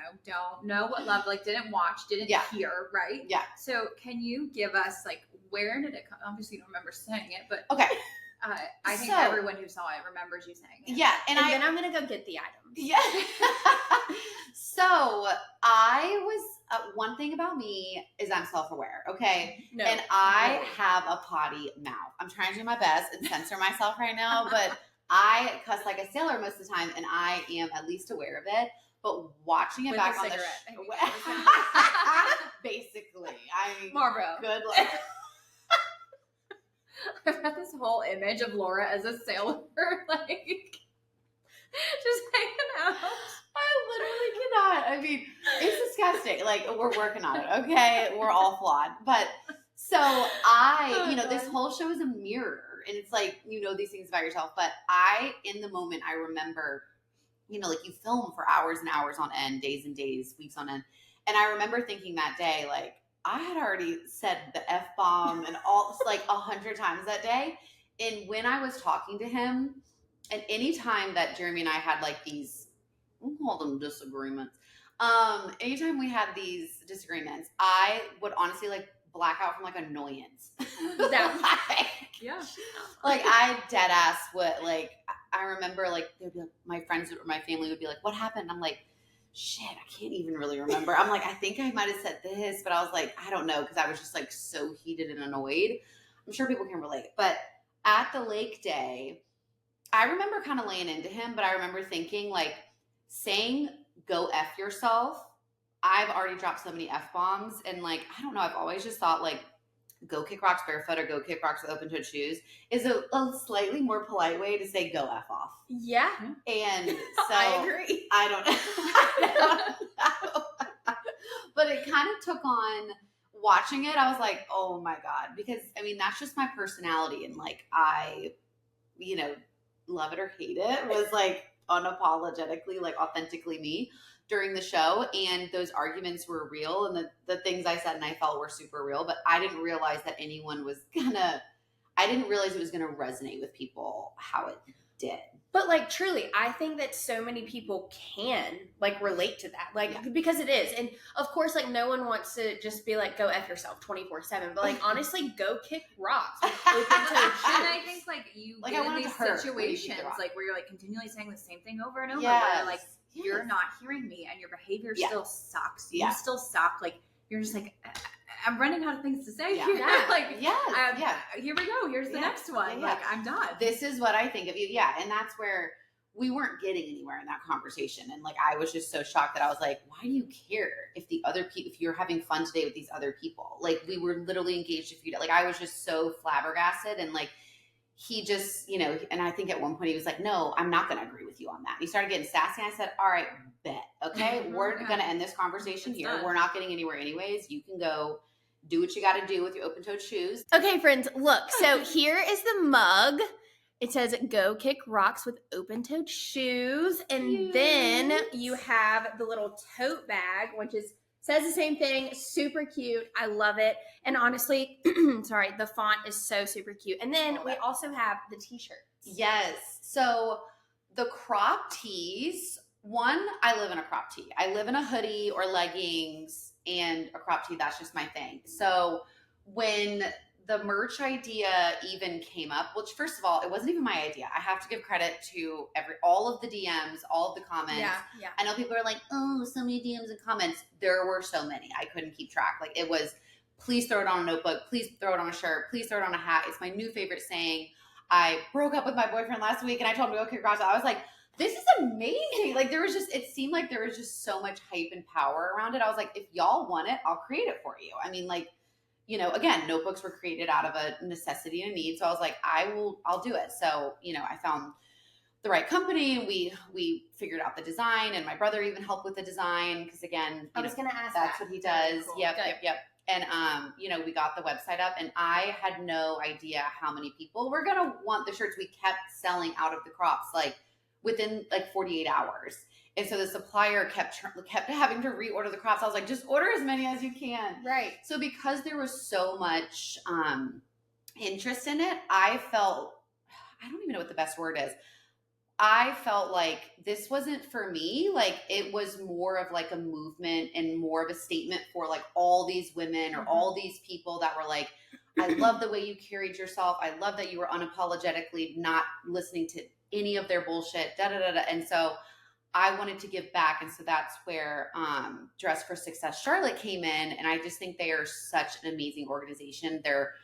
know what love, like didn't watch, didn't hear, right? Yeah. So can you give us like, where did it come? Obviously you don't remember saying it, but okay. I think everyone who saw it remembers you saying it. Yeah. And then I'm going to go get the items. Yeah. So I was, one thing about me is I'm self-aware, okay? No, and I have a potty mouth. I'm trying to do my best and censor myself right now, but I cuss like a sailor most of the time, and I am at least aware of it. But watching it With back a on the basically, I mean, Marlboro. good luck. I've got this whole image of Laura as a sailor, like just hanging out. I literally cannot. I mean, it's disgusting. Like, we're working on it, okay? We're all flawed. But so this whole show is a mirror. And it's like, these things about yourself. But in the moment, I remember, like you film for hours and hours on end, days and days, weeks on end. And I remember thinking that day, like, I had already said the F-bomb and all, like 100 times that day. And when I was talking to him, and any time that Jeremy and I had like these, we'll call them disagreements. Anytime we had these disagreements, I would honestly like black out from like annoyance. Like I dead ass would like, I remember like, they'd be like, my friends or my family would be like, what happened? I'm like, shit, I can't even really remember. I'm like, I think I might've said this, but I was like, I don't know. Cause I was just like so heated and annoyed. I'm sure people can relate, but at the lake day, I remember kind of laying into him, but I remember thinking like saying go F yourself. I've already dropped so many F-bombs and like, I don't know. I've always just thought like go kick rocks barefoot or go kick rocks with open-toed shoes is a slightly more polite way to say go F off. Yeah. And so I agree. I don't know. But it kind of took on watching it. I was like, oh my God, because I mean, that's just my personality. And like, I, love it or hate it was like unapologetically, like authentically me during the show. And those arguments were real. And the things I said and I felt were super real, but I didn't realize that anyone was I didn't realize it was going to resonate with people how it did. But like truly, I think that so many people can like relate to that, like because it is, and of course, like no one wants to just be like go F yourself 24/7, but like honestly, go kick rocks. With open-toed shoes. And I think like you like, get in these situations like where you're like continually saying the same thing over and over, yes. where like you're not hearing me and your behavior still sucks. You still suck. Like you're just like, I'm running out of things to say here. Yeah. Like, here we go. Here's the next one. Yeah. Like, I'm done. This is what I think of you. Yeah. And that's where we weren't getting anywhere in that conversation. And like, I was just so shocked that I was like, why do you care if the other people, if you're having fun today with these other people? Like, we were literally engaged a few days. Like, I was just so flabbergasted. And like, he just, and I think at one point he was like, no, I'm not going to agree with you on that. And he started getting sassy. And I said, all right, bet. Okay. We're going to end this conversation here. We're not getting anywhere anyways. You can go do what you got to do with your open-toed shoes. Okay, friends, look. So here is the mug. It says, go kick rocks with open-toed shoes. And then you have the little tote bag, which says the same thing. Super cute. I love it. And honestly, sorry, the font is so super cute. And then we also have the t-shirts. Yes. So the crop tees, I live in a crop tee. I live in a hoodie or leggings and a crop tee. That's just my thing. So when the merch idea even came up, which first of all, it wasn't even my idea. I have to give credit to all of the DMs, all of the comments. Yeah. I know people are like, oh, so many DMs and comments. There were so many. I couldn't keep track. Like it was, please throw it on a notebook. Please throw it on a shirt. Please throw it on a hat. It's my new favorite saying. I broke up with my boyfriend last week and I told him to go kick rocks. I was like, this is amazing. Like it seemed like there was just so much hype and power around it. I was like, if y'all want it, I'll create it for you. I mean, like, you know, again, notebooks were created out of a necessity and a need. So I was like, I'll do it. So, you know, I found the right company and we figured out the design, and my brother even helped with the design. Cause again, I was going to ask that's what he does. Cool. Yep. And, you know, we got the website up and I had no idea how many people were going to want the shirts. We kept selling out of the crops, like within like 48 hours. And so the supplier kept having to reorder the crops. I was like, just order as many as you can. Right. So because there was so much interest in it, I felt, I don't even know what the best word is. I felt like this wasn't for me. Like it was more of like a movement and more of a statement for like all these women or all these people that were like, I love the way you carried yourself. I love that you were unapologetically not listening to any of their bullshit, And so I wanted to give back. And so that's where Dress for Success Charlotte came in. And I just think they are such an amazing organization. They're,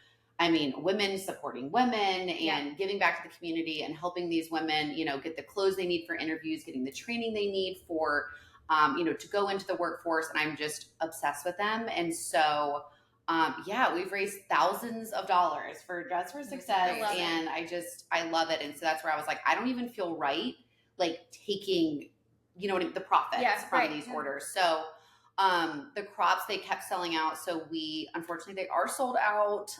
I mean, women supporting women and giving back to the community and helping these women, you know, get the clothes they need for interviews, getting the training they need for, you know, to go into the workforce. And I'm just obsessed with them. And so, we've raised thousands of dollars for Dress for Success. And I love it. And so that's where I was like, I don't even feel right, like taking, you know, the profits from these orders. So, the crops, they kept selling out. So unfortunately they are sold out.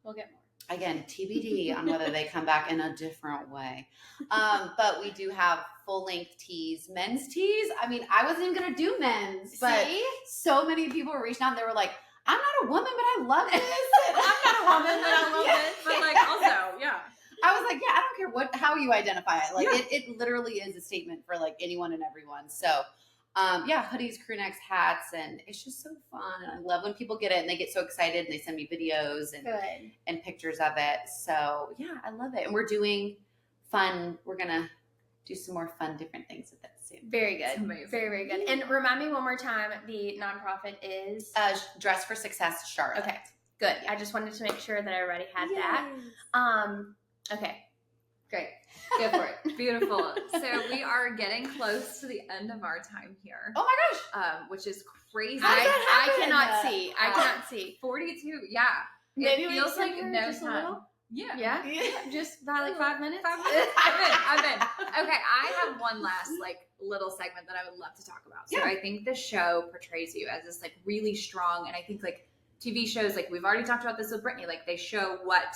We'll get more. Again, TBD on whether they come back in a different way. But we do have full length tees, men's tees. I mean, I wasn't even going to do men's, but so many people were reaching out and they were like, I'm not a woman, but I love this. I'm not a woman, but I love this. But like also, I was like, I don't care how you identify it. Like it literally is a statement for like anyone and everyone. So hoodies, crew necks, hats, and it's just so fun. And I love when people get it and they get so excited and they send me videos and pictures of it. So yeah, I love it. And we're doing fun. We're going to do some more fun, different things with it soon. Very good. Very, very good. And remind me one more time, the nonprofit is? Dress for Success Charlotte. Okay, good. I just wanted to make sure that everybody had that. Okay, great. Go for it. beautiful. So we are getting close to the end of our time here. Oh my gosh. Which is crazy. I cannot see. I cannot see. 42. Yeah. Maybe it feels like no just time. Yeah. Yeah. Just by like 5 minutes. I'm in. Okay. I have one last like little segment that I would love to talk about. So I think the show portrays you as this like really strong, and I think like TV shows, like we've already talked about this with Brittany, like they show what,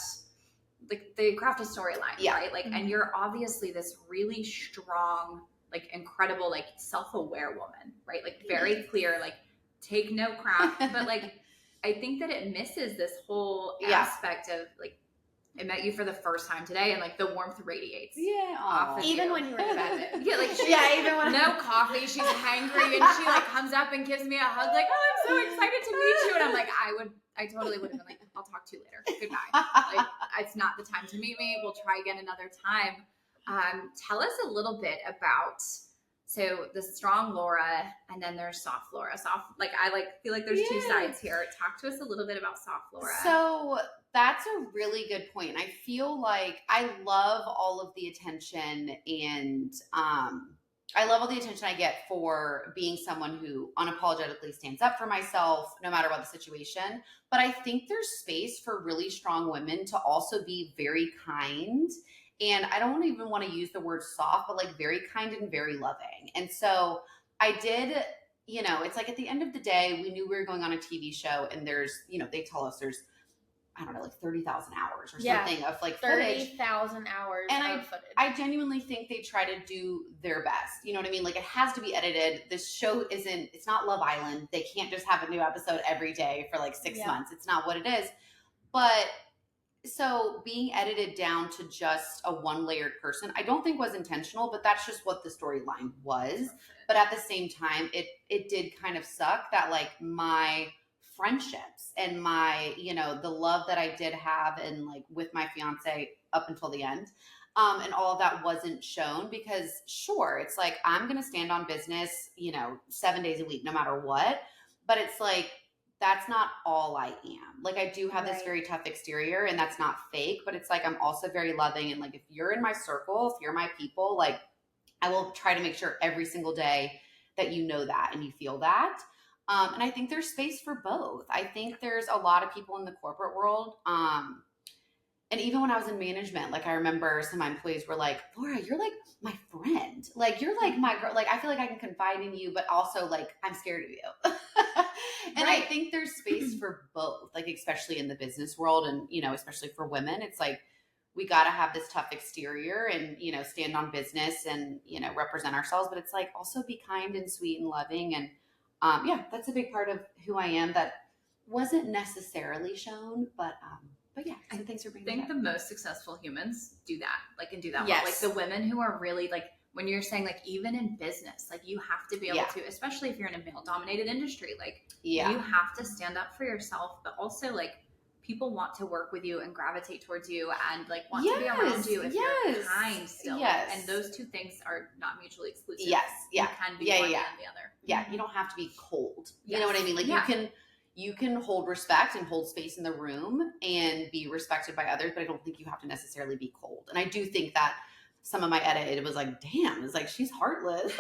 like they craft a storyline, right? Like, and you're obviously this really strong, like incredible, like self-aware woman, right? Like very clear, like take no crap. But like, I think that it misses this whole aspect of like, I met you for the first time today and like the warmth radiates. Off of even you. when you were in bed. Even when no coffee, she's hangry and she like comes up and gives me a hug like, oh, I'm so excited to meet you. And I'm like, I totally would have been like, I'll talk to you later. Goodbye. Like, it's not the time to meet me. We'll try again another time. Tell us a little bit about, so the strong Laura and then there's soft Laura. Like I feel like there's two sides here. Talk to us a little bit about soft Laura. So that's a really good point. I feel like I love all of the attention, and I love all the attention I get for being someone who unapologetically stands up for myself, no matter what the situation. But I think there's space for really strong women to also be very kind. And I don't even want to use the word soft, but like very kind and very loving. And so I did, you know, it's like at the end of the day, we knew we were going on a TV show, and there's, you know, they tell us there's, I don't know, like 30,000 hours or something of like 30,000 hours and of footage. I genuinely think they try to do their best. You know what I mean? Like it has to be edited. This show it's not Love Island. They can't just have a new episode every day for like 6 months. It's not what it is. But so being edited down to just a one-layered person, I don't think was intentional, but that's just what the storyline was. But at the same time, it did kind of suck that like my friendships and my, the love that I did have and like with my fiance up until the end. And all of that wasn't shown because sure, it's like, I'm going to stand on business, 7 days a week, no matter what. But it's like, that's not all I am. Like, I do have this very tough exterior and that's not fake, but it's like, I'm also very loving. And like, if you're in my circle, if you're my people, like I will try to make sure every single day that you know that and you feel that. And I think there's space for both. I think there's a lot of people in the corporate world. And even when I was in management, like I remember some of my employees were like, Laura, you're like my friend. Like, you're like my girl. Like, I feel like I can confide in you, but also like, I'm scared of you. And I think there's space for both, like, especially in the business world and, especially for women, it's like, we got to have this tough exterior and, stand on business and, represent ourselves, but it's like also be kind and sweet and loving. And that's a big part of who I am that wasn't necessarily shown, but yeah, so thanks for bringing it up. I think the most successful humans do that, like, and do that yes. well. Like the women who are really like, when you're saying like, even in business, like you have to be able to, especially if you're in a male dominated industry, like you have to stand up for yourself, but also like people want to work with you and gravitate towards you and like want to be around you if you're kind still. Yes. And those two things are not mutually exclusive. Yes. Yeah. You can be one and the other. Yeah. You don't have to be cold. You know what I mean? Like you can hold respect and hold space in the room and be respected by others, but I don't think you have to necessarily be cold. And I do think that some of my edit, it was like, damn, it's like, she's heartless.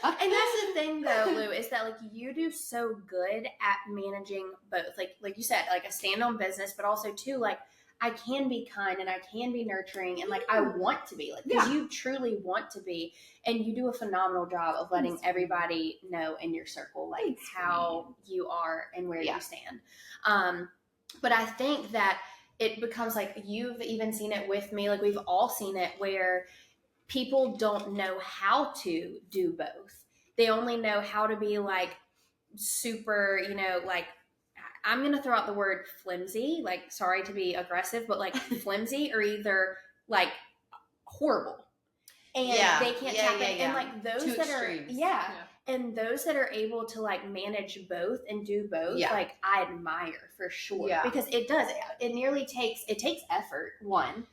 And that's the thing though, Lou, is that like you do so good at managing both. Like you said, like I stand on business, but also too, like I can be kind and I can be nurturing and like I want to be like, because you truly want to be, and you do a phenomenal job of letting everybody know in your circle, like how you are and where you stand. But I think that it becomes like, you've even seen it with me, like we've all seen it where people don't know how to do both. They only know how to be like super, like I'm going to throw out the word flimsy, like sorry to be aggressive, but like flimsy or either like horrible. And they can't tap in. And like those Two that extremes. and those that are able to like manage both and do both, like I admire for sure. Because it does. It takes effort, one.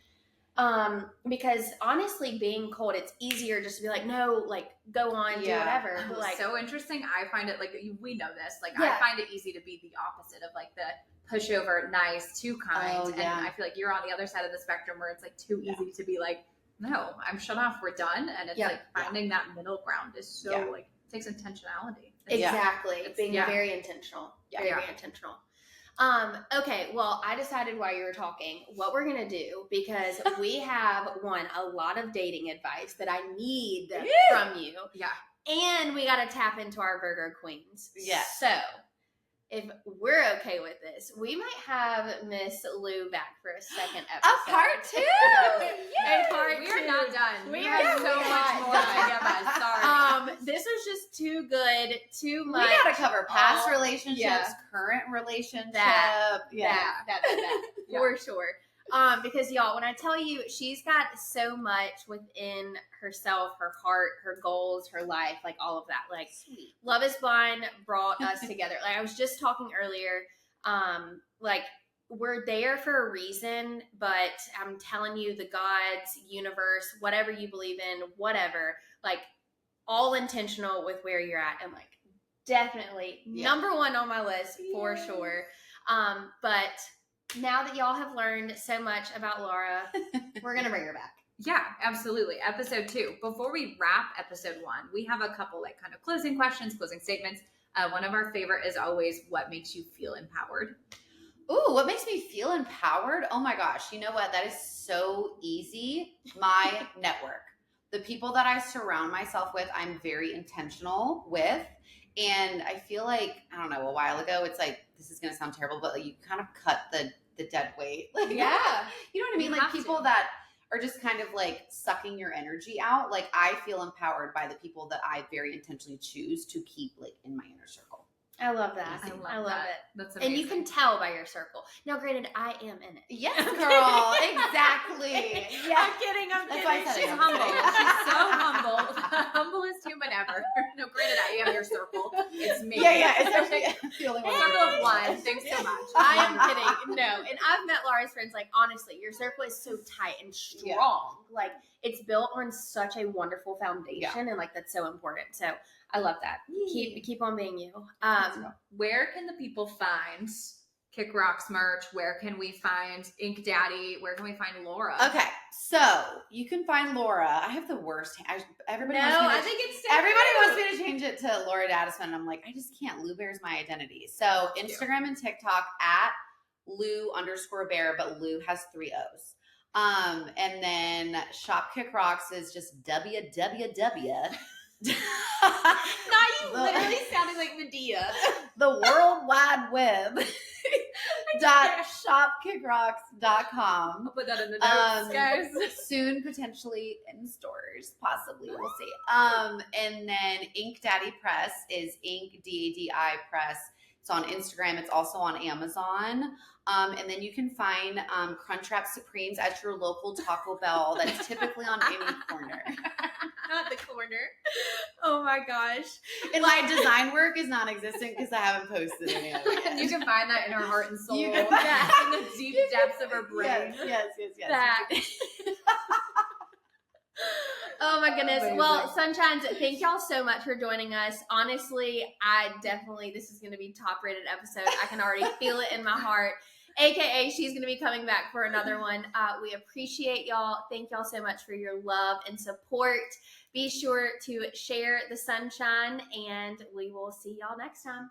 Because honestly, being cold, it's easier just to be like, no, like go on, do whatever. But like, so interesting. I find it like, we know this, like I find it easy to be the opposite of like the pushover, nice, too kind. And I feel like you're on the other side of the spectrum where it's like too easy to be like, no, I'm shut off, we're done. And it's like finding that middle ground is so like, it takes intentionality. Exactly. It's being very intentional. Very intentional. Okay, well, I decided while you were talking what we're going to do, because we have a lot of dating advice that I need from you. Yeah. And we got to tap into our Virgo queens. Yeah. So if we're okay with this, we might have Miss Lou back for a second episode. A part two. We're not done. We have so much more to give us. Sorry. This was just too good, too much. We got to cover past relationships, current relationship. That for sure. Because y'all, when I tell you, she's got so much within herself, her heart, her goals, her life, like all of that. Like Love is Blind brought us together. Like I was just talking earlier, like we're there for a reason, but I'm telling you, the gods, universe, whatever you believe in, whatever, like all intentional with where you're at. And like definitely number one on my list for sure. But now that y'all have learned so much about Laura, we're going to bring her back. Yeah, absolutely. Episode 2. Before we wrap episode 1, we have a couple like kind of closing questions, closing statements. One of our favorite is always, what makes you feel empowered? Ooh, what makes me feel empowered? Oh my gosh. You know what? That is so easy. My network. The people that I surround myself with, I'm very intentional with. And I feel like, I don't know, a while ago, it's like, this is going to sound terrible, but like you kind of cut the dead weight. Like, you know what I mean? Like people that are just kind of like sucking your energy out. Like I feel empowered by the people that I very intentionally choose to keep like in my inner circle. I love that. I love it. That's amazing. And you can tell by your circle. Now, granted, I am in it. Yes, girl. Exactly. I'm kidding. That's why I said She's humble. She's so humble. The humblest human ever. No, granted, I am your circle. it's me. Yeah, it's actually the only one. Circle of one. Thanks so much. I am kidding. No. And I've met Laura's friends. Like, honestly, your circle is so tight and strong. Like, it's built on such a wonderful foundation. And, like, that's so important. So, I love that. Keep on being you. Where can the people find Kick Rocks merch? Where can we find Ink Daddy? Where can we find Laura? Okay, so you can find Laura. I have the worst. Everybody wants me to change it to Laura Dadisman. And I'm like, I just can't. Lou Bear's my identity. So Instagram and TikTok at Lou_Bear, but Lou has 3 O's. And then Shop Kick Rocks is just www. Now you literally sounded like Medea. The World Wide Web. .shopkickrocks.com. I'll put that in the notes, guys. Soon, potentially in stores, possibly. We'll see. And then Ink Dadi Press is Ink Dadi Press. It's on Instagram. It's also on Amazon. And then you can find Crunchwrap Supremes at your local Taco Bell. That's typically on any corner. Not the corner. Oh my gosh. And my design work is non-existent because I haven't posted any of it yet. You can find that in her heart and soul. You In can find the deep depths of her brain. Yes. That. Oh my goodness. Amazing. Well, Sunshines, thank y'all so much for joining us. Honestly, this is going to be top rated episode. I can already feel it in my heart. AKA, she's going to be coming back for another one. We appreciate y'all. Thank y'all so much for your love and support. Be sure to share the sunshine, and we will see y'all next time.